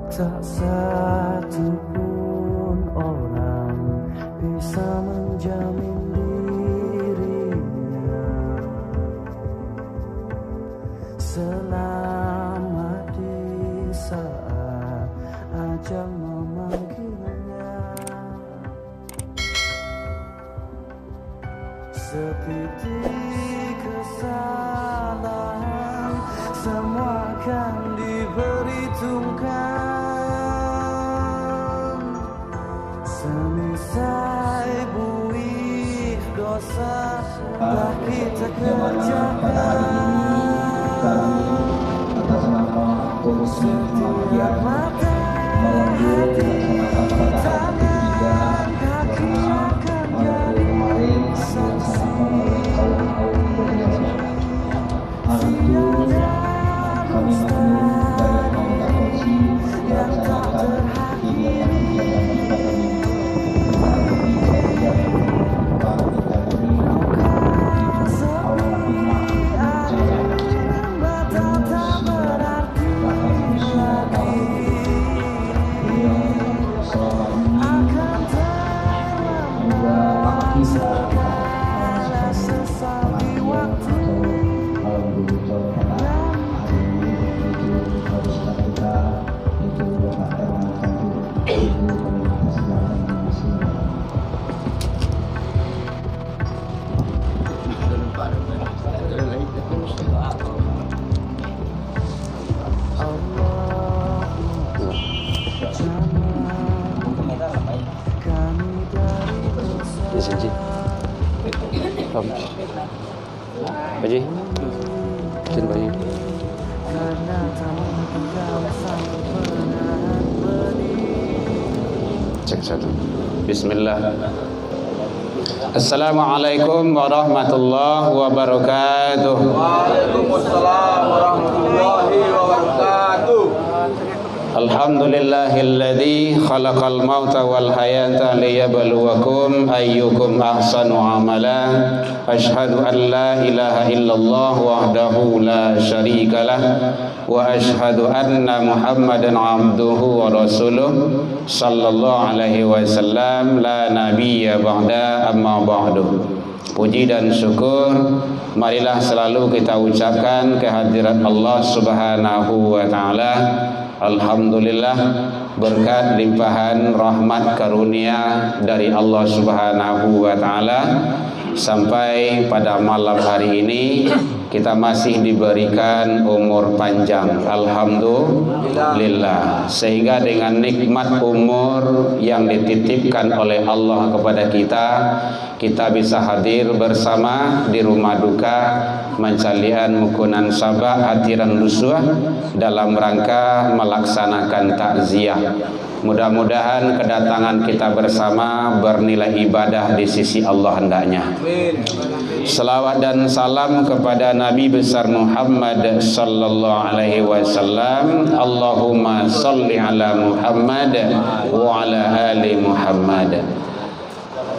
Tak satu pun orang bisa menjamin dirinya selamat di saat ajal memanggilnya. Seperti kesalahan semua akan diperhitungkan. Semisal buih dosa telah kita kerjakan. Atas nama Komisi Muhammadiyah melanjut melaksanakan pada akad ketiga karena malam kemarin dilaksanakan oleh kaum berjasa. Hari itu kami makmum dari anggota komisi melaksanakan kegiatan-kegiatan ibadah ini. Tetapi saya kalau kita ini awal hikmah saya Haji, izin Pak Haji. Cek satu. Bismillah. Assalamualaikum warahmatullahi wabarakatuh. Waalaikumsalam warahmatullahi wabarakatuh. Alhamdulillahilladzi khalaqal mauta wal hayata liyabluwakum ayyukum ahsanu amala. Asyhadu an la ilaha illallah wahdahu la syarikalah wa asyhadu anna Muhammadan abduhu wa rasuluh sallallahu alaihi wasallam la nabiyya ba'da amma ba'du. Puji dan syukur marilah selalu kita ucapkan kehadirat Allah Subhanahu wa taala. Alhamdulillah, berkat limpahan rahmat karunia dari Allah Subhanahu wa taala sampai pada malam hari ini kita masih diberikan umur panjang, alhamdulillah, sehingga dengan nikmat umur yang dititipkan oleh Allah kepada kita bisa hadir bersama di rumah duka mencalian mukunan sabah hatiran lusuh dalam rangka melaksanakan takziah. Mudah-mudahan kedatangan kita bersama bernilai ibadah di sisi Allah hendaknya. Salawat dan salam kepada Nabi besar Muhammad sallallahu alaihi wasallam. Allahumma salli ala Muhammad wa ala ali Muhammad.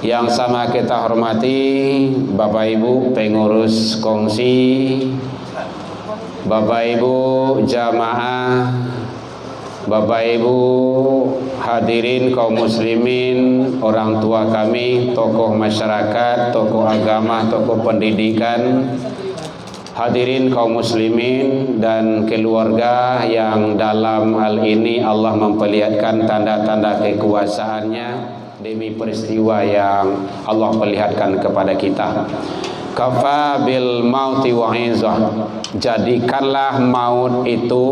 Yang sama kita hormati Bapak Ibu pengurus kongsi, Bapak Ibu jamaah, Bapak Ibu hadirin kaum muslimin, orang tua kami, tokoh masyarakat, tokoh agama, tokoh pendidikan, hadirin kaum muslimin dan keluarga yang dalam hal ini Allah memperlihatkan tanda-tanda kekuasaannya demi peristiwa yang Allah perlihatkan kepada kita. Kafa bil mauti wa'izah. Jadikanlah maut itu,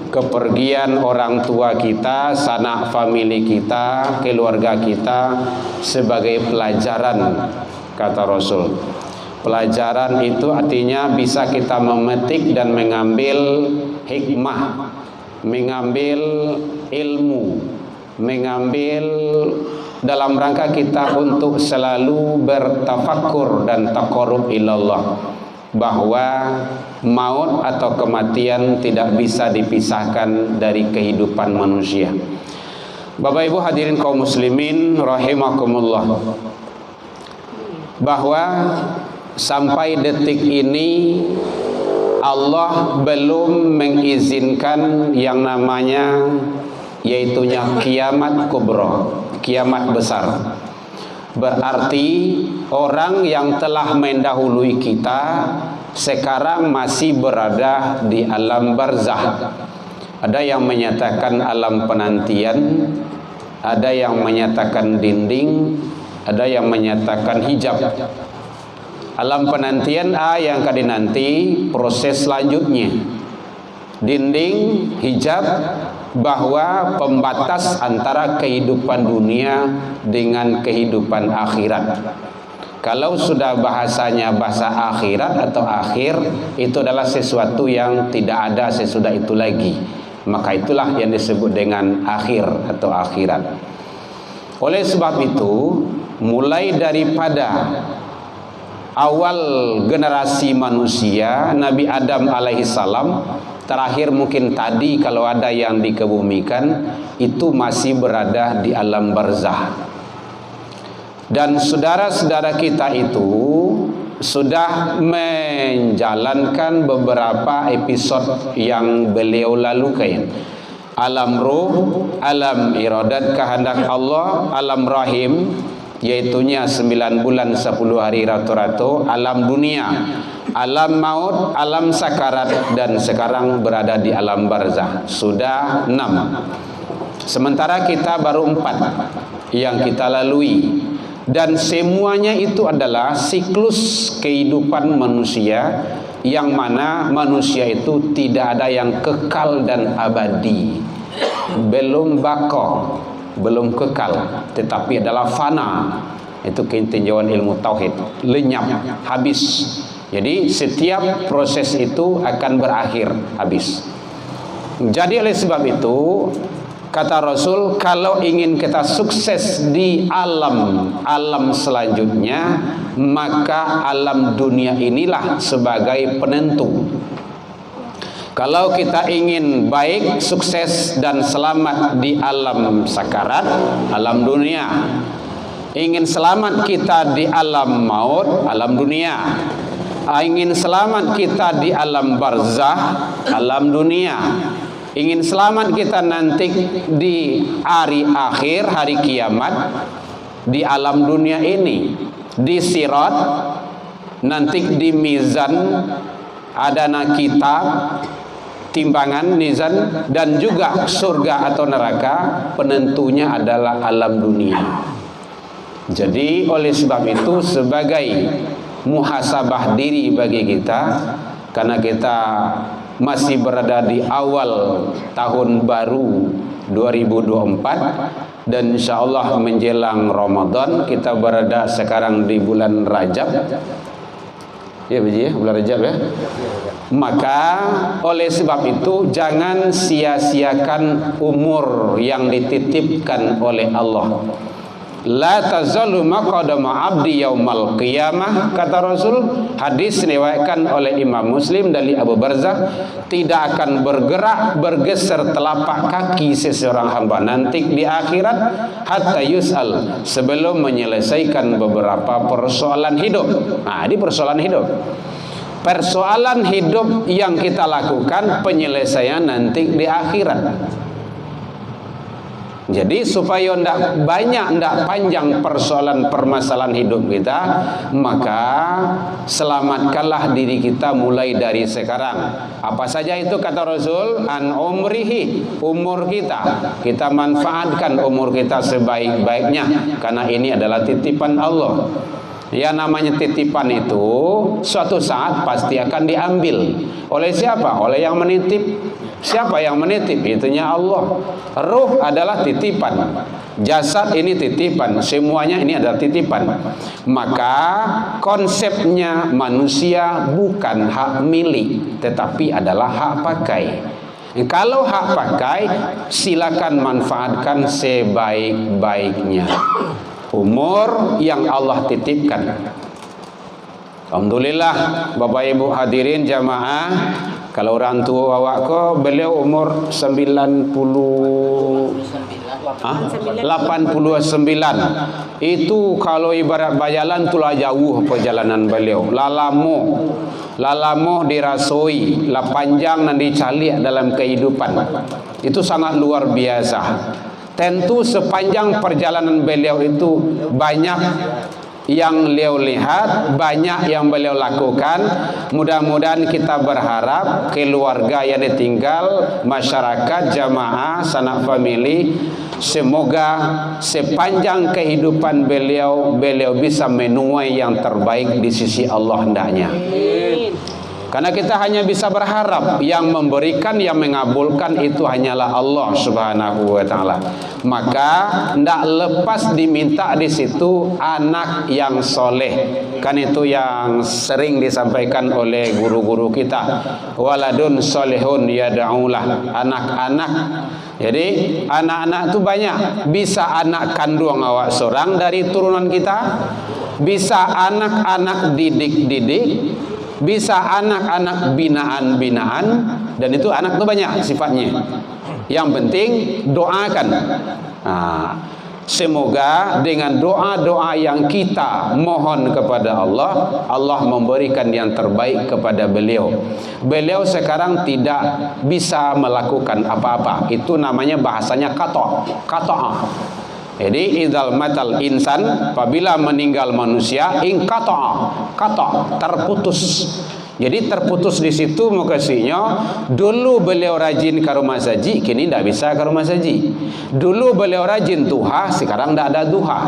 kepergian orang tua kita, sanak famili kita, keluarga kita, sebagai pelajaran, kata Rasul. Pelajaran itu artinya bisa kita memetik dan mengambil hikmah, mengambil ilmu, mengambil dalam rangka kita untuk selalu bertafakkur dan taqarrub ilallah, bahwa maut atau kematian tidak bisa dipisahkan dari kehidupan manusia. Bapak Ibu hadirin kaum muslimin rahimakumullah, bahwa sampai detik ini Allah belum mengizinkan yang namanya yaitunya kiamat kubra, kiamat besar. Berarti orang yang telah mendahului kita sekarang masih berada di alam barzah. Ada yang menyatakan alam penantian, ada yang menyatakan dinding, ada yang menyatakan hijab. Alam penantian yang akan dinanti proses selanjutnya. Dinding, hijab, bahwa pembatas antara kehidupan dunia dengan kehidupan akhirat. Kalau sudah bahasanya bahasa akhirat atau akhir, itu adalah sesuatu yang tidak ada sesudah itu lagi. Maka itulah yang disebut dengan akhir atau akhirat. Oleh sebab itu, mulai daripada awal generasi manusia, Nabi Adam alaihissalam, terakhir mungkin tadi kalau ada yang dikebumikan, itu masih berada di alam barzah. Dan saudara-saudara kita itu sudah menjalankan beberapa episode yang beliau lalukan. Alam ruh, alam iradat kehendak Allah, alam rahim, yaitunya 9 bulan 10 hari ratu-ratu, alam dunia, alam maut, alam sakarat, dan sekarang berada di alam barzah. Sudah 6. Sementara kita baru 4 yang kita lalui. Dan semuanya itu adalah siklus kehidupan manusia, yang mana manusia itu tidak ada yang kekal dan abadi. Belum bako, belum kekal, tetapi adalah fana. Itu tinjauan ilmu tauhid, lenyap, habis. Jadi setiap proses itu akan berakhir, habis. Jadi oleh sebab itu, kata Rasul, kalau ingin kita sukses di alam selanjutnya, maka alam dunia inilah sebagai penentu. Kalau kita ingin baik, sukses dan selamat di alam sakarat, alam dunia. Ingin selamat kita di alam maut, alam dunia. Ingin selamat kita di alam barzah, alam dunia. Ingin selamat kita nanti di hari akhir, hari kiamat, di alam dunia ini, di sirat, nanti di mizan, ada kitab, timbangan, mizan, dan juga surga atau neraka, penentunya adalah alam dunia. Jadi oleh sebab itu, sebagai muhasabah diri bagi kita, karena kita masih berada di awal tahun baru 2024, dan insyaallah menjelang Ramadan. Kita berada sekarang di bulan Rajab, ya Biji, bulan Rajab ya. Maka oleh sebab itu, jangan sia-siakan umur yang dititipkan oleh Allah. La tazalu maqadama abdi yaumal qiyamah, kata Rasul. Hadis diriwayatkan oleh Imam Muslim dari Abu Barzah, tidak akan bergeser telapak kaki seseorang hamba nanti di akhirat hatta yus'al, sebelum menyelesaikan beberapa persoalan hidup. Nah, ini persoalan hidup. Persoalan hidup yang kita lakukan, penyelesaian nanti di akhirat. Jadi supaya tidak banyak, tidak panjang permasalahan hidup kita, maka selamatkanlah diri kita mulai dari sekarang. Apa saja itu, kata Rasul? An umrihi, umur kita. Kita manfaatkan umur kita sebaik-baiknya, karena ini adalah titipan Allah. Ya, namanya titipan itu suatu saat pasti akan diambil. Oleh siapa? Oleh yang menitip. Siapa yang menitip? Itunya Allah. Ruh adalah titipan, jasad ini titipan, semuanya ini adalah titipan. Maka konsepnya manusia bukan hak milik, tetapi adalah hak pakai. Kalau hak pakai, silakan manfaatkan sebaik-baiknya umur yang Allah titipkan. Alhamdulillah, Bapak Ibu hadirin jamaah, kalau orang tua awak ko, beliau umur 89. Itu kalau ibarat bajalan tulah jauh perjalanan beliau. Lalamo dirasoi, la panjang dan dicalik dalam kehidupan. itu sangat luar biasa. Tentu sepanjang perjalanan beliau itu banyak yang beliau lihat, banyak yang beliau lakukan. Mudah-mudahan kita berharap keluarga yang ditinggal, masyarakat, jamaah, sanak famili, semoga sepanjang kehidupan beliau bisa menuai yang terbaik di sisi Allah hendaknya. Karena kita hanya bisa berharap, yang memberikan, yang mengabulkan itu hanyalah Allah Subhanahu wa taala. Maka tidak lepas diminta di situ anak yang soleh. Kan itu yang sering disampaikan oleh guru-guru kita. Waladun solehun yad'ulah, anak-anak. Jadi anak-anak itu banyak. Bisa anak kandung awak seorang dari turunan kita, bisa anak-anak didik-didik, bisa anak-anak binaan-binaan, dan itu anak itu banyak sifatnya. Yang penting doakan. Semoga dengan doa-doa yang kita mohon kepada Allah, Allah memberikan yang terbaik kepada beliau. Beliau sekarang tidak bisa melakukan apa-apa. Itu namanya bahasanya qata'. Jadi idzal matal insan, apabila meninggal manusia, qata', terputus. Jadi terputus di situ makasihnya. Dulu beliau rajin ke rumah saji, kini tidak bisa ke rumah saji. Dulu beliau rajin duha, sekarang tidak ada duha.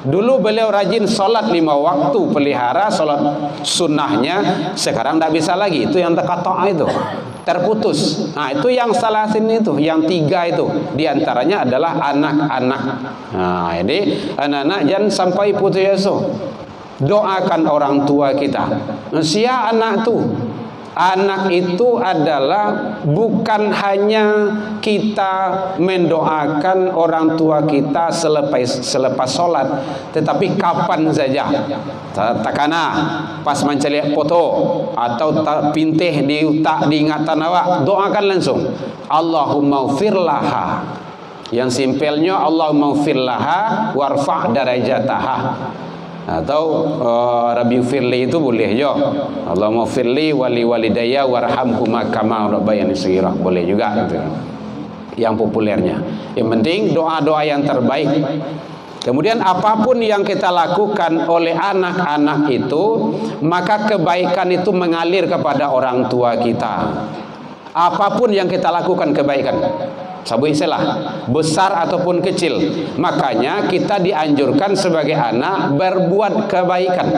Dulu beliau rajin salat 5 waktu, pelihara salat sunnahnya, sekarang tidak bisa lagi. Itu yang qata' itu, terputus. Nah, itu yang salah sini itu, yang 3 itu. Di antaranya adalah anak-anak. Nah, jadi anak-anak jangan sampai putus asa. Doakan orang tua kita. Sia anak tu. Anak itu adalah bukan hanya kita mendoakan orang tua kita selepas sholat, tetapi kapan saja. Takana pas menceliak foto atau pintih di utak diingatan awak, doakan langsung. Allahumma ufir laha. Yang simpelnya Allahumma ufir laha warfa' darajataha. Atau Rabbi firli itu boleh jo. Allahumma firli wali walidayya warhamhuma kama rabbayani shaghira, boleh juga gitu. Yang populernya. Yang penting doa-doa yang terbaik. Kemudian apapun yang kita lakukan oleh anak-anak itu, maka kebaikan itu mengalir kepada orang tua kita. Apapun yang kita lakukan kebaikan, sabu istilah besar ataupun kecil, makanya kita dianjurkan sebagai anak berbuat kebaikan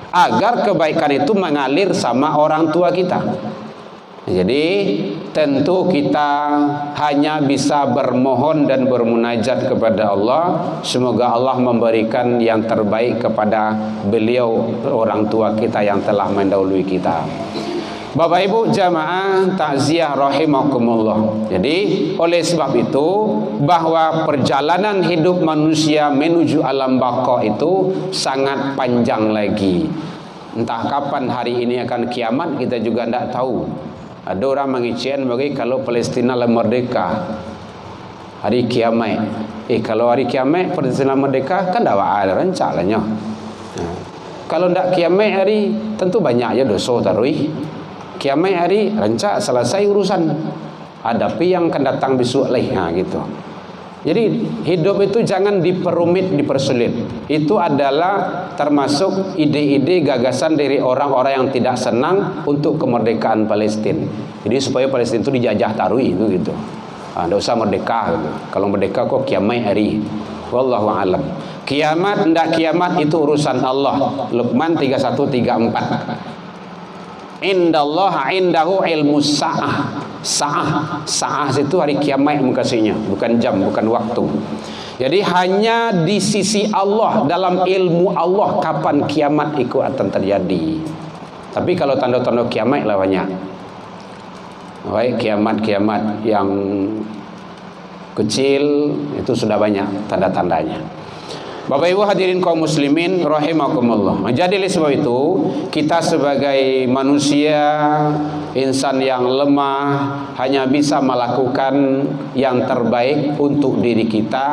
agar kebaikan itu mengalir sama orang tua kita. Jadi tentu kita hanya bisa bermohon dan bermunajat kepada Allah, semoga Allah memberikan yang terbaik kepada beliau, orang tua kita yang telah mendahului kita. Bapak Ibu jamaah takziah rahimakumullah. Jadi oleh sebab itu, bahwa perjalanan hidup manusia menuju alam baqa itu sangat panjang lagi. Entah kapan hari ini akan kiamat, kita juga tidak tahu. Ada orang mengician bagi kalau Palestina merdeka hari kiamat. Kalau hari kiamat Palestina merdeka kan tidak ada rencananya. Kalau tidak kiamat hari, tentu banyak ya dosa tarui. Kiamat hari rancak selesai urusan, hadapi yang akan datang besok lagi. Nah, gitu. Jadi hidup itu jangan diperumit, dipersulit. Itu adalah termasuk ide-ide gagasan dari orang-orang yang tidak senang untuk kemerdekaan Palestina. Jadi supaya Palestina itu dijajah tarui itu gitu. Tidak usah merdeka gitu. Kalau merdeka kok kiamat hari. Wallahu a'lam. Kiamat tidak kiamat itu urusan Allah. Luqman 31:34. Indallah indahu ilmu sa'ah. Sa'ah itu hari kiamat mengkasihnya, bukan jam, bukan waktu. Jadi hanya di sisi Allah, dalam ilmu Allah kapan kiamat itu akan terjadi. Tapi kalau tanda-tanda kiamat lah banyak. Baik, kiamat-kiamat yang kecil itu sudah banyak tanda-tandanya. Bapak Ibu hadirin kaum muslimin rahimakumullah. Jadi oleh sebab itu, kita sebagai manusia, insan yang lemah, hanya bisa melakukan yang terbaik untuk diri kita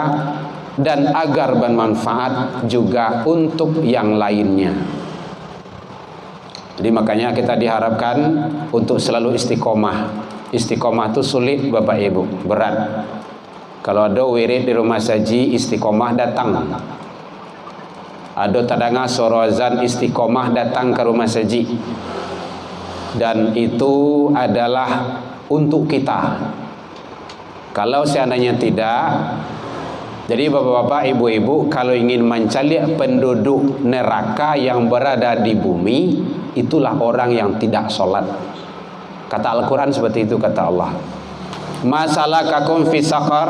dan agar bermanfaat juga untuk yang lainnya. Jadi makanya kita diharapkan untuk selalu istiqomah Istiqomah itu sulit Bapak Ibu, berat. Kalau ada wirid di rumah saji, istiqomah datang. Ada tadanga suara azan, istiqomah datang ke rumah saji. Dan itu adalah untuk kita. Kalau seandainya tidak, jadi bapak-bapak, ibu-ibu, kalau ingin mencari penduduk neraka yang berada di bumi, itulah orang yang tidak sholat. Kata Al-Quran seperti itu, kata Allah. Masalakakum fi saqar,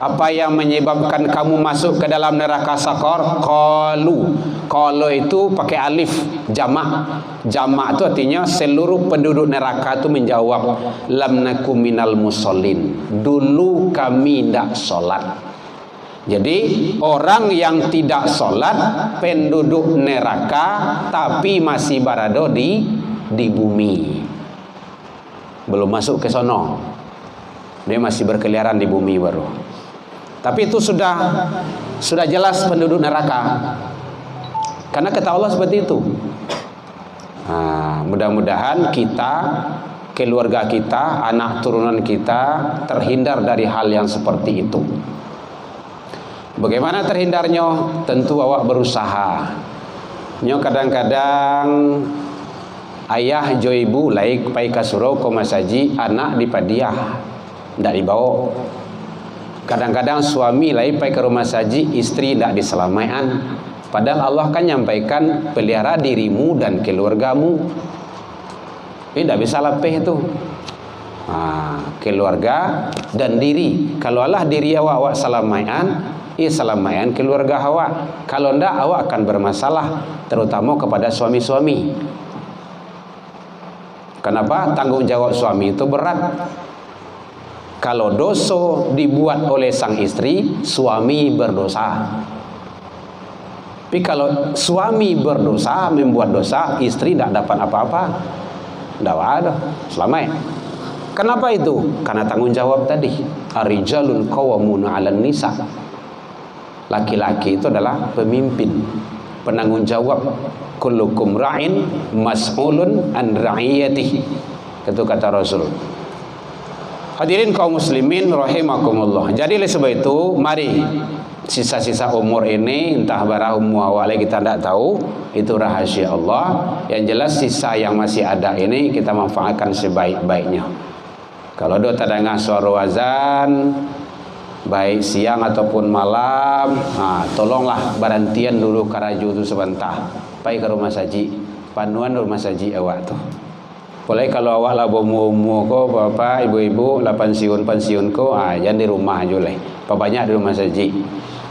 apa yang menyebabkan kamu masuk ke dalam neraka sakar? Qalu. Qalu itu pakai alif jamak. Jamak itu artinya seluruh penduduk neraka itu menjawab, lam nakum minal musallin. Dulu kami tidak sholat. Jadi orang yang tidak sholat penduduk neraka tapi masih berada di bumi, belum masuk ke sono, dia masih berkeliaran di bumi baru. Tapi itu sudah jelas penduduk neraka, karena kata Allah seperti itu. Nah, mudah-mudahan kita, keluarga kita, anak turunan kita terhindar dari hal yang seperti itu. Bagaimana terhindarnya? Tentu awak berusaha. Nyo kadang-kadang ayah jo ibu laik pai kasuro komasaji, anak di padiah ndak dibawa. Kadang-kadang suami laik pai ke rumah saji, istri ndak diselamaian. Padahal Allah kan nyampaikan pelihara dirimu dan keluargamu. Ini ndak bisa lepeh itu. Keluarga dan diri. Kalau Allah diri awak selamaian, selamaian keluarga awak. Kalau ndak, awak akan bermasalah, terutama kepada suami-suami. Kenapa? Tanggung jawab suami itu berat. Kalau dosa dibuat oleh sang istri, suami berdosa. Tapi kalau suami berdosa, membuat dosa, istri tidak dapat apa-apa. Tidak ada, selamat. Kenapa itu? Karena tanggung jawab tadi. Ar-rijalun qawwamuna 'alan nisa. Laki-laki itu adalah pemimpin, penanggung jawab. Kullukum ra'in mas'ulun an ra'iyatihi. Itu kata Rasul. Hadirin kaum muslimin rahimakumullah. Jadi oleh sebab itu, mari sisa-sisa umur ini, entah berapa umur awalnya kita tidak tahu, itu rahasia Allah. Yang jelas sisa yang masih ada ini kita manfaatkan sebaik-baiknya. Kalau ada tadanga suara azan, baik siang ataupun malam, tolonglah berhentian dulu karaju itu sebentar. Pai ke rumah saji, panuan rumah saji awak tu. Boleh kalau awak lah bomo ko, bapak, ibu-ibu, lah pensiun ko, jangan di rumah aja lah. Banyak di rumah saji.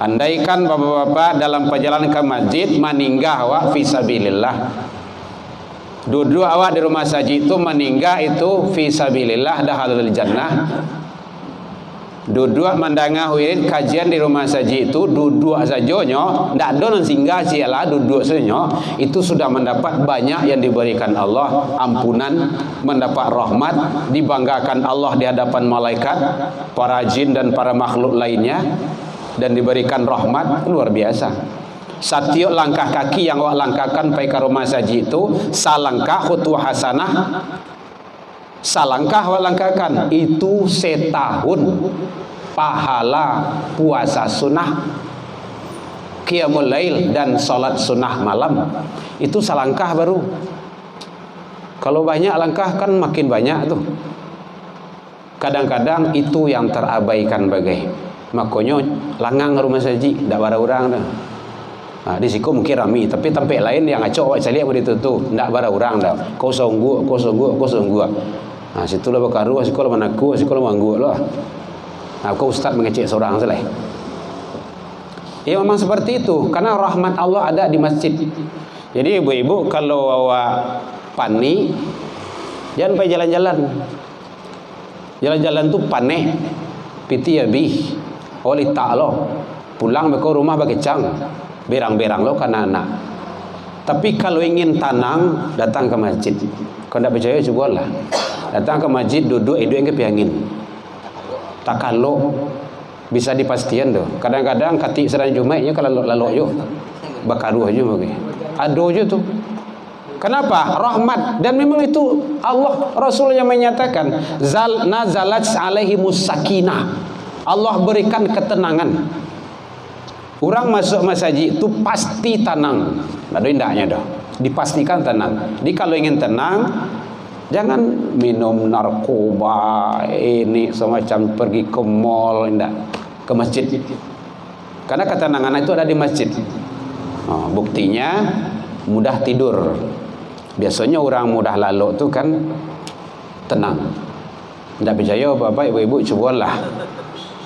Andaikan bapak-bapak dalam perjalanan ke masjid meninggal awak fisabilillah. Duduk awak di rumah saji itu meninggal itu fisabilillah dahalul jannah. Duduk mendengar wirid kajian di rumah saji itu duduk sajonyo, ndak ada singgah sialah duduk sajonyo, itu sudah mendapat banyak yang diberikan Allah, ampunan, mendapat rahmat, dibanggakan Allah di hadapan malaikat, para jin dan para makhluk lainnya, dan diberikan rahmat luar biasa. Setiap langkah kaki yang awak langkahkan pai ke rumah saji itu salangkah khutwah hasanah. Salangkah awak langkahkan itu setahun pahala puasa sunnah, qiyamul lail dan salat sunnah malam. Itu salangkah baru. Kalau banyak langkah kan makin banyak tuh. Kadang-kadang itu yang terabaikan bagai. Makanya langang rumah saji ndak bara orang dah. Di siku mungkin rami, tapi tempat lain yang acok awak cari begitu tu ndak bara orang dah. Kosong gua. Situlah bakaru, sekolah manaku, sekolah manggu lah. Kau ustaz mengecek seorang salah. Ya memang seperti itu, karena rahmat Allah ada di masjid. Jadi ibu-ibu kalau awak panik, jangan pergi jalan-jalan. Jalan-jalan tu paneh, piti habis. Oleh ta'ala, pulang ke rumah bakecang, berang-berang lo kan anak. Tapi kalau ingin tenang, datang ke masjid. Kalau tidak percaya, cobalah. Datang ke masjid, duduk, yang kepiangin. Tak kalau bisa dipastikan tu. Kadang-kadang katik serang Jumaitnya kalau lalu yo bakaruh aja bagi. Ado je tu. Kenapa? Rahmat. Dan memang itu Allah Rasul yang menyatakan nazalat alaihimus sakinah. Allah berikan ketenangan. Orang masuk masjid itu pasti tenang. Ada indahnya dah. Dipastikan tenang. Jadi kalau ingin tenang, jangan minum narkoba ini semacam pergi ke mall, enggak, ke masjid. Karena ketenangan itu ada di masjid. Buktinya mudah tidur. Biasanya orang mudah lalu tu kan tenang. Tidak percaya bapak ibu-ibu cobalah.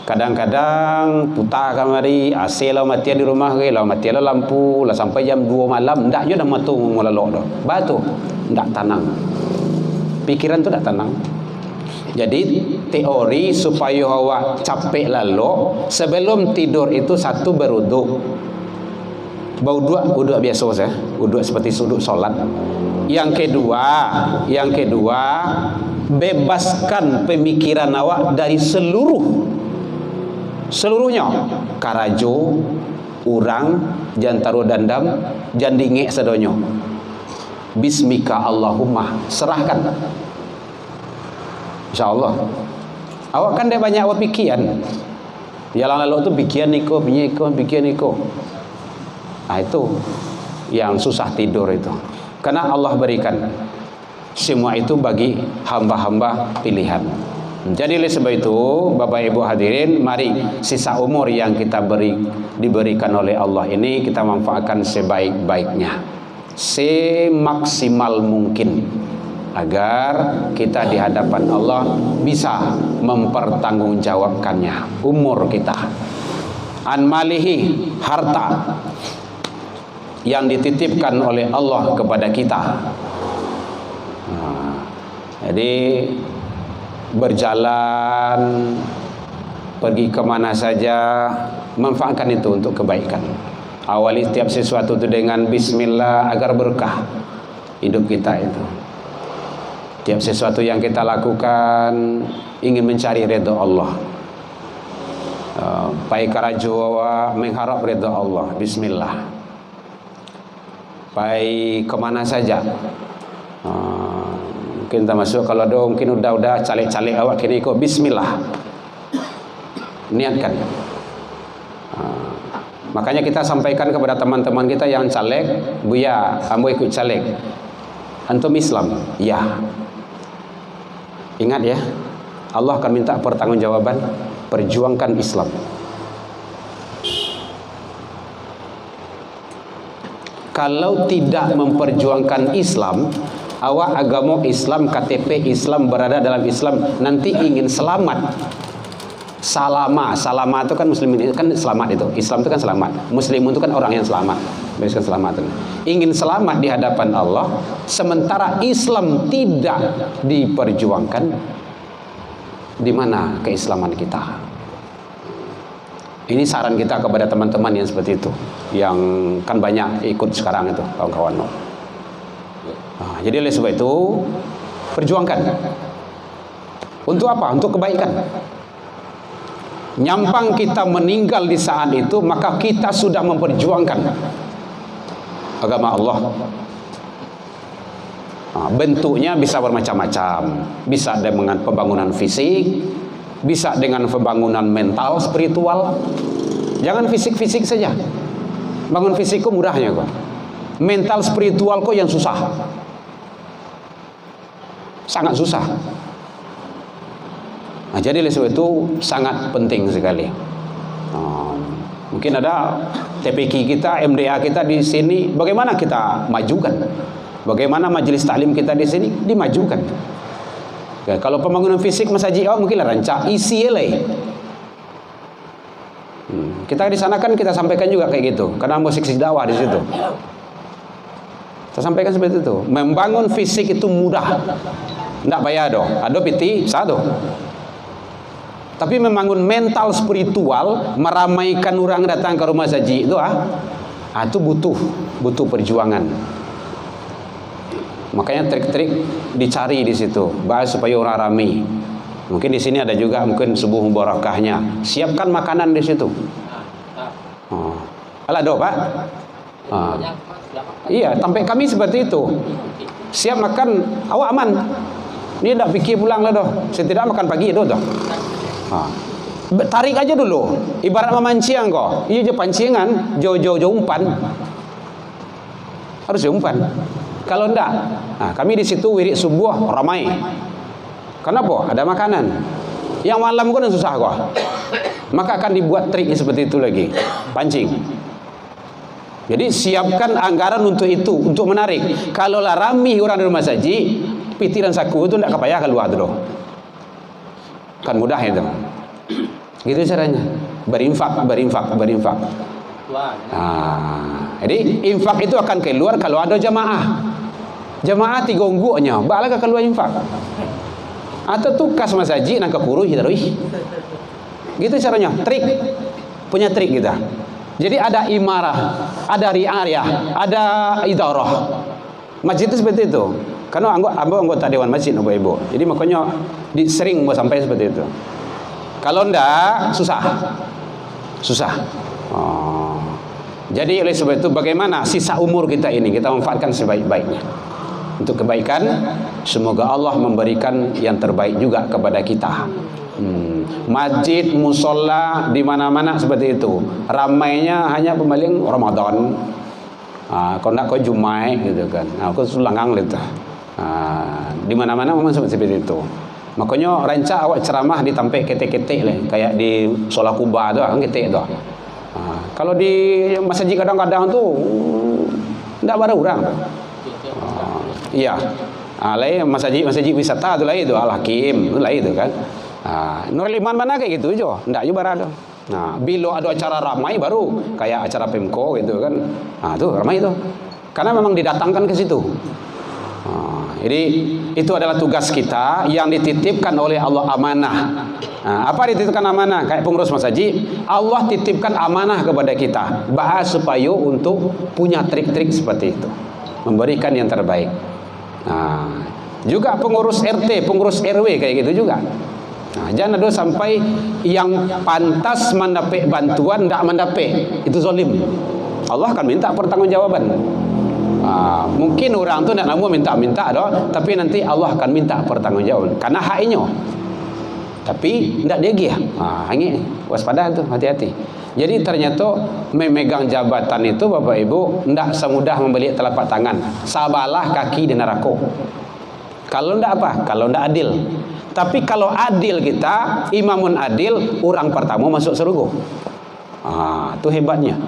Kadang-kadang putar kamari AC lah mati di rumah ke, lah mati lah lampu lah sampai jam 2 malam ndak je dah matung melalok dah. Batu ndak tenang. Pikiran tu ndak tenang. Jadi teori supaya awak capek lalu sebelum tidur itu satu beruduk. Uduk biasa saja, uduk seperti suduk solat. Yang kedua, bebaskan pemikiran awak dari seluruhnya. Karajo, urang, jantaro dandam, jandinge sedonyo. Bismika Allahumma, serahkan. InsyaAllah. Awak kan dia banyak awak pikiran. Yang lalu tu pikiran niko. Itu yang susah tidur itu. Karena Allah berikan semua itu bagi hamba-hamba pilihan. Jadi oleh sebab itu Bapak Ibu hadirin, mari sisa umur yang kita diberikan oleh Allah ini kita manfaatkan sebaik-baiknya, semaksimal mungkin, agar kita di hadapan Allah bisa mempertanggungjawabkannya umur kita. An malihi, harta yang dititipkan oleh Allah kepada kita. Jadi berjalan, pergi kemana saja, manfaatkan itu untuk kebaikan. Awali setiap sesuatu itu dengan bismillah agar berkah hidup kita itu. Tiap sesuatu yang kita lakukan ingin mencari ridha Allah. Pai karajowa mengharap ridha Allah. Bismillah. Pai kemana saja. Mungkin tak masuk kalau ada mungkin udah caleg-caleg awak kini ikut bismillah. Niatkan. Makanya kita sampaikan kepada teman-teman kita yang caleg, Buya, ambo ikut caleg. Antum Islam? Ya. Ingat ya, Allah akan minta pertanggungjawaban. Perjuangkan Islam. Kalau tidak memperjuangkan Islam, awak agama Islam, KTP Islam, berada dalam Islam, nanti ingin selamat. Salama itu kan muslim kan selamat itu. Islam itu kan selamat. Muslim itu kan orang yang selamat. Berikan selamat. Ingin selamat di hadapan Allah, sementara Islam tidak diperjuangkan, di mana keislaman kita? Ini saran kita kepada teman-teman yang seperti itu, yang kan banyak ikut sekarang itu kawan-kawan. Jadi oleh sebab itu perjuangkan. Untuk apa? Untuk kebaikan. Nyampang kita meninggal di saat itu, maka kita sudah memperjuangkan agama Allah. Bentuknya bisa bermacam-macam. Bisa dengan pembangunan fisik, bisa dengan pembangunan mental, spiritual. Jangan fisik-fisik saja. Bangun fisik kok mudahnya kok. Mental spiritual kok yang susah. Sangat susah. Jadi oleh sebab itu sangat penting sekali. Mungkin ada TPQ kita, MDA kita di sini, bagaimana kita majukan? Bagaimana majelis taklim kita di sini dimajukan? Ya, kalau pembangunan fisik masjid mungkin lah rancak isi lah. Kita di sana kan kita sampaikan juga kayak gitu, karena musik dakwah di situ. Kita sampaikan seperti itu. Membangun fisik itu mudah, tidak bayar doh. Ada piti satu. Tapi membangun mental spiritual, meramaikan orang datang ke rumah saji itu itu butuh perjuangan. Makanya trik-trik dicari di situ, bahas supaya orang ramai. Mungkin di sini ada juga mungkin subuh mubarakahnya. Siapkan makanan di situ. Alah do Pak. Iya, sampai kami seperti itu. Siap makan, awak aman. Ini tak fikir pulang lah doh. Saya tidak makan pagi doh. Tarik aja dulu. Ibarat memancing kok. Iya je pancingan, jauh-jauh umpan. Harus umpan. Kalau enggak, kami di situ wirid subuh ramai. Kenapa? Ada makanan. Yang malam kan susah kok. Maka akan dibuat triknya seperti itu lagi. Pancing. Jadi siapkan anggaran untuk itu, untuk menarik. Kalau lah ramai orang di rumah saji, piti dan saku itu tidak kepayah keluar tu. Kan mudah itu. Gitu caranya. Berinfak. Jadi infak itu akan keluar kalau ada jamaah. Jamaah 3 ungguknya, bakal keluar infak. Atau tukas masjid nak kekuru terus. Gitu caranya. Trik. Punya trik kita. Jadi ada imarah, ada riayah, ada idarah. Masjid itu seperti itu. Karena anggota dewan masjid ibu. Jadi makanya sering sampai seperti itu. Kalau enggak susah. Jadi oleh sebab itu bagaimana sisa umur kita ini kita manfaatkan sebaik-baiknya untuk kebaikan. Semoga Allah memberikan yang terbaik juga kepada kita. Masjid, musola di mana-mana seperti itu. Ramainya hanya pemaling Ramadan. Kalau nak kau Jumat gitu kan. Aku sulangang gitu. Di mana-mana memang seperti itu. Makanya rancak awak ceramah ditampek ketek-ketek lah, kayak di Sholat Kuba tu kan ketek tu. Kalau di masjid kadang-kadang tu tidak ada orang. Iya. Lain masjid wisata tu lain tu Al-Hakim tu lain tu kan. Nurul Iman mana kayak gitu je. Ndak juga ada. Bila ada acara ramai baru kayak acara Pemko gitu kan. Tu ramai tu. Karena memang didatangkan ke situ. Jadi itu adalah tugas kita yang dititipkan oleh Allah amanah. Apa dititipkan amanah? Kayak pengurus masjid, Allah titipkan amanah kepada kita. Bahas supaya untuk punya trik-trik seperti itu, memberikan yang terbaik. Juga pengurus RT, pengurus RW kayak gitu juga. Jangan ada sampai yang pantas mendapat bantuan tidak mendapat, itu zalim. Allah akan minta pertanggungjawaban. Mungkin orang tu nak nama minta-minta dah, tapi nanti Allah akan minta pertanggungjawaban karena haknya. Tapi tidak dia gih. Hangit waspada tu, hati-hati. Jadi ternyata memegang jabatan itu Bapak Ibu tidak semudah membeli telapak tangan. Sabalah kaki di neraka. Kalau tidak apa? Kalau tidak adil. Tapi kalau adil kita, imamun adil, orang pertama masuk surga. Itu hebatnya.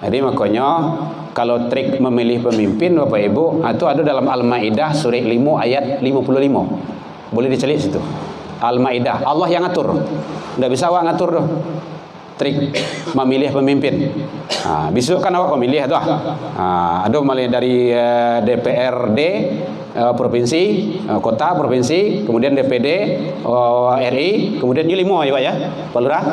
Jadi makanya kalau trik memilih pemimpin Bapak Ibu itu ada dalam Al-Maidah surah 5 ayat 55. Boleh dicelik situ. Al-Maidah, Allah yang ngatur. Tidak bisa awak ngatur doh. Trik memilih pemimpin. Besok kan awak memilih tu. Ada mulai dari DPRD provinsi, kota, provinsi, kemudian DPD RI, kemudian U5 ya, Pak Lurah,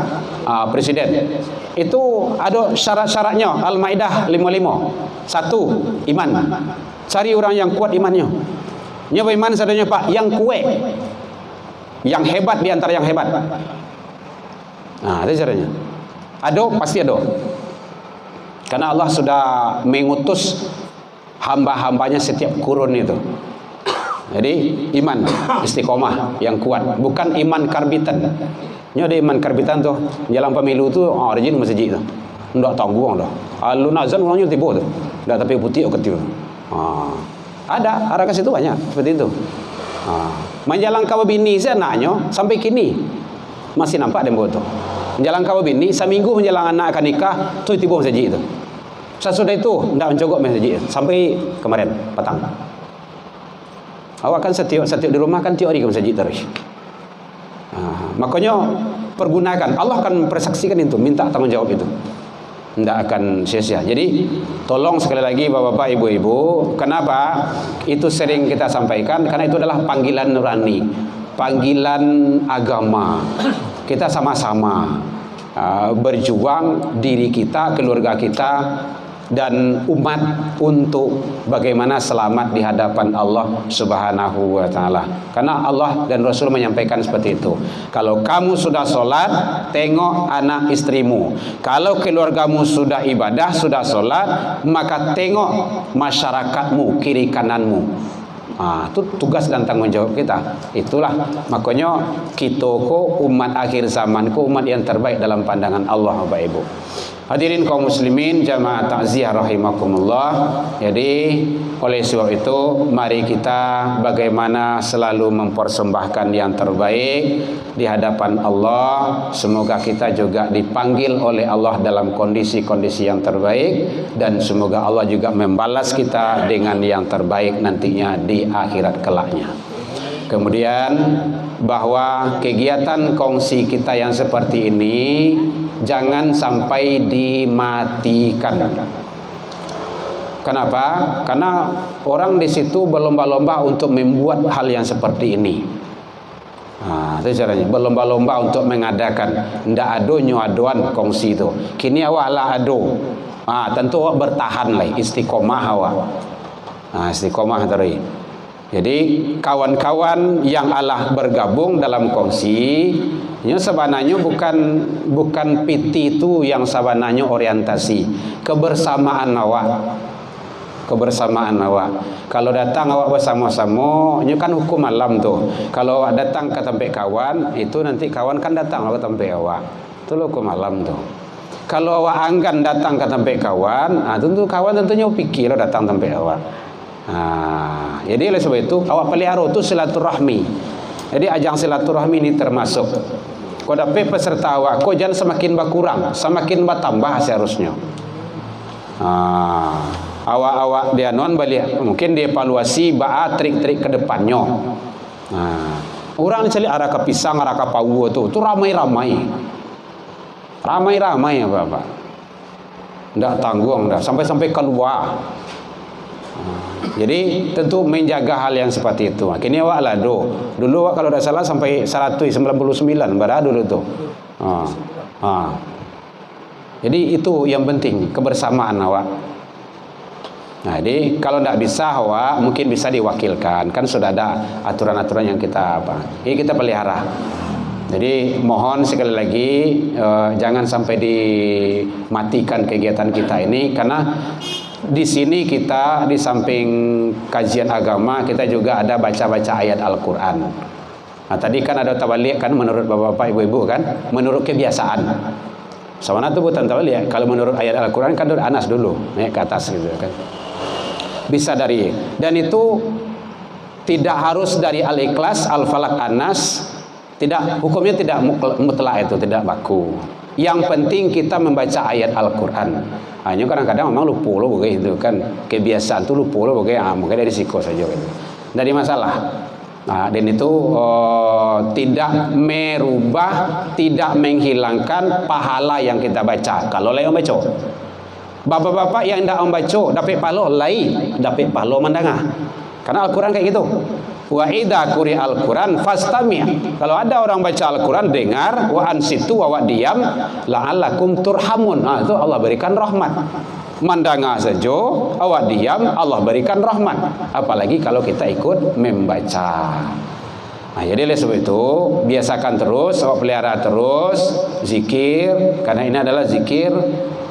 presiden. Itu ada syarat-syaratnya. Al-Maidah 55. 1, iman. Cari orang yang kuat imannya. Nyoba iman sadanya Pak, yang kuat, yang hebat di antara yang hebat. Itu caranya. Ada, pasti ada. Karena Allah sudah mengutus hamba-hambanya setiap kurun itu. Jadi iman istiqomah yang kuat, bukan iman karbitan. Nya ada iman karbitan tu, jalan pemilu tu rajin masjid tu. Ndak tanggung dah. Alun azan orangnya tiba tu. Ndak tapi putih ketiu. Ada arah ke situ banyak seperti itu. Menjalang kawin bini saya nanya sampai kini masih nampak demo tu. Menjalang kawin bini seminggu menjalang anak akan nikah tu tiba masjid itu. Sesudah itu ndak mencogok masjid sampai kemarin petang. Awak kan setiap di rumah kan tiap hari ke masjid terus. Makanya pergunakan, Allah akan persaksikan itu, minta tanggungjawab itu, tidak akan sia-sia. Jadi tolong sekali lagi bapak-bapak, ibu-ibu, kenapa itu sering kita sampaikan? Karena itu adalah panggilan nurani, panggilan agama. Kita sama-sama berjuang diri kita, keluarga kita, dan umat untuk bagaimana selamat di hadapan Allah Subhanahu wa taala. Karena Allah dan Rasul menyampaikan seperti itu. Kalau kamu sudah sholat, tengok anak istrimu. Kalau keluargamu sudah ibadah, sudah sholat, maka tengok masyarakatmu, kiri kananmu. Itu tugas dan tanggung jawab kita. Itulah makanya kita umat akhir zaman umat yang terbaik dalam pandangan Allah, Bapak Ibu. Hadirin kaum muslimin jamaah takziah rahimakumullah. Jadi oleh sebab itu mari kita bagaimana selalu mempersembahkan yang terbaik di hadapan Allah. Semoga kita juga dipanggil oleh Allah dalam kondisi-kondisi yang terbaik, dan semoga Allah juga membalas kita dengan yang terbaik nantinya di akhirat kelaknya. Kemudian bahwa kegiatan kongsi kita yang seperti ini jangan sampai dimatikan. Kenapa? Karena orang di situ berlomba-lomba untuk membuat hal yang seperti ini. Itu caranya, berlomba-lomba untuk mengadakan. Ndak ado nyoadoan kongsi itu. Kini awak lah ado. Tentu awak bertahan lah, istiqomah awak. Istiqomah terus. Jadi kawan-kawan yang Allah bergabung dalam kongsi, ini sebenarnya bukan PT itu yang sebenarnya orientasi kebersamaan awak. Kebersamaan awak. Kalau datang awak bersama-sama, ini kan hukum alam tuh. Kalau awak datang ke tempat kawan, itu nanti kawan kan datang ke tempat awak. Itu hukum alam tuh. Kalau awak enggan datang ke tempat kawan, tentu kawan tentunya pikir datang tempat awak. Jadi oleh sebab itu awak pelihara itu silaturahmi. Jadi ajang silaturahmi ini termasuk. Kau dapat peserta awak, kau jangan semakin berkurang, semakin bertambah seharusnya. Awak-awak dia non balik, mungkin dievaluasi trik-trik ke depannya. Orang cari arah ke pisang, arah ke pau tu ramai-ramai ya Bapak. Ndak tanggung dah sampai keluar. Jadi tentu menjaga hal yang seperti itu. Kini awak lah dulu awak kalau tidak salah sampai 199 berada dulu tu. Jadi itu yang penting, kebersamaan awak. Jadi kalau tidak bisa awak mungkin bisa diwakilkan. Kan sudah ada aturan-aturan yang kita ini kita pelihara. Jadi mohon sekali lagi jangan sampai dimatikan kegiatan kita ini, karena di sini kita di samping kajian agama kita juga ada baca-baca ayat Al-Quran. Tadi kan ada tabalik kan menurut bapak-bapak ibu-ibu kan, menurut kebiasaan. Sebenarnya itu bukan tabalik. Kalau menurut ayat Al-Quran kan Anas dulu naik ke atas gitu kan. Bisa dari, dan itu tidak harus dari Al-Ikhlas, Al-Falaq, Anas. Tidak, hukumnya tidak mutlak, itu tidak baku. Yang penting kita membaca ayat Al-Quran. Hanya kadang-kadang memang lupa loh begitu kan, kebiasaan tuh lupa loh begitu. Mungkin dari risiko saja gitu. Dari masalah. Dan itu tidak merubah, tidak menghilangkan pahala yang kita baca. Kalau lain baca, bapak-bapak yang tidak membaca dapat pahala lain, dapat pahala mendengar. Karena Al-Quran kayak gitu. Wa idza quri al-Quran fastami'. Kalau ada orang baca Al-Quran dengar, wa ansitu wa diam la'allakum turhamun. Itu Allah berikan rahmat. Mendengar saja, awak diam, Allah berikan rahmat. Apalagi kalau kita ikut membaca. Jadi oleh sebab itu biasakan terus, awak pelihara terus zikir, karena ini adalah zikir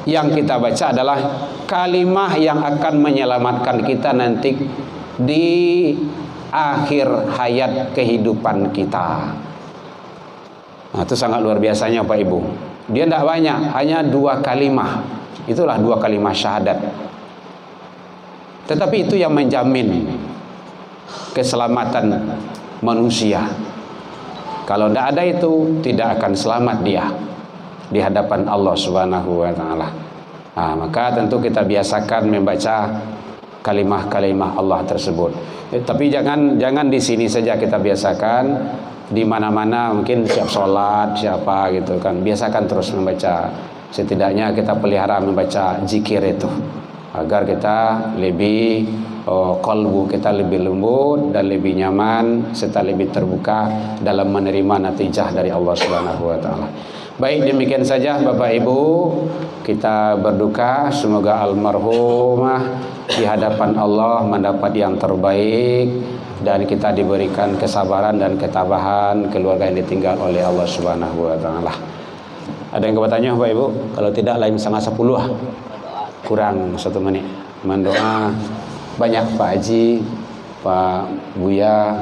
yang kita baca adalah kalimah yang akan menyelamatkan kita nanti di akhir hayat kehidupan kita. Itu sangat luar biasanya Pak Ibu. Dia tidak banyak, hanya 2 kalimah. Itulah 2 kalimah syahadat. Tetapi itu yang menjamin keselamatan manusia. Kalau tidak ada itu, tidak akan selamat dia di hadapan Allah Subhanahu wa taala. Maka tentu kita biasakan membaca kalimah-kalimah Allah tersebut. Tapi jangan di sini saja kita biasakan, di mana-mana mungkin siap sholat siapa gitu kan, biasakan terus membaca. Setidaknya kita pelihara membaca zikir itu agar kita lebih qalbu kita lebih lembut dan lebih nyaman serta lebih terbuka dalam menerima natijah dari Allah Subhanahu wa taala. Baik, demikian saja Bapak Ibu, kita berduka, semoga almarhumah di hadapan Allah mendapat yang terbaik dan kita diberikan kesabaran dan ketabahan keluarga yang ditinggal oleh Allah Subhanahu wa taala. Ada yang bertanya Bapak Ibu? Kalau tidak lain 9:30 kurang 1 menit. Mendoa banyak Pak Haji, Pak Buya,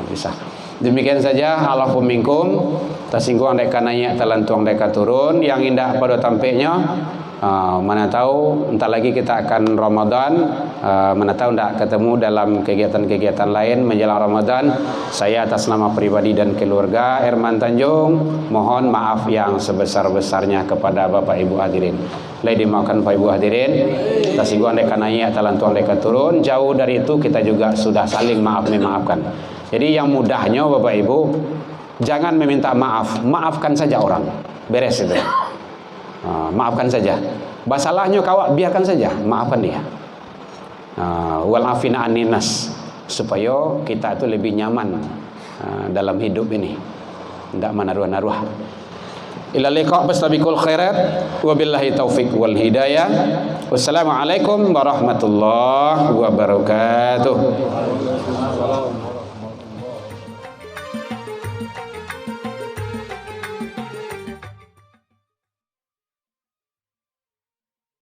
bisa. Demikian saja, Allahu minkum. Tersinggung andai naik, telantuang andai turun. Yang indah pada tampaknya, mana tahu entar lagi kita akan Ramadan, mana tahu enggak ketemu dalam kegiatan-kegiatan lain menjelang Ramadan. Saya atas nama pribadi dan keluarga Herman Tanjung mohon maaf yang sebesar-besarnya kepada Bapak Ibu hadirin. Lai dimakan Pak Ibu hadirin, tersinggung andai naik, telantuang andai turun. Jauh dari itu kita juga sudah saling memaafkan. Jadi yang mudahnya Bapak Ibu, jangan meminta maaf, maafkan saja orang, beres itu. Maafkan saja. Masalahnya kawak biarkan saja, maafkan dia. Wal afina aninas, supaya kita itu lebih nyaman dalam hidup ini, tidak menaruh-naruh. Ila liqa bastabiqul khairat wabillahi taufik wal hidayah. Wassalamualaikum warahmatullahi wabarakatuh.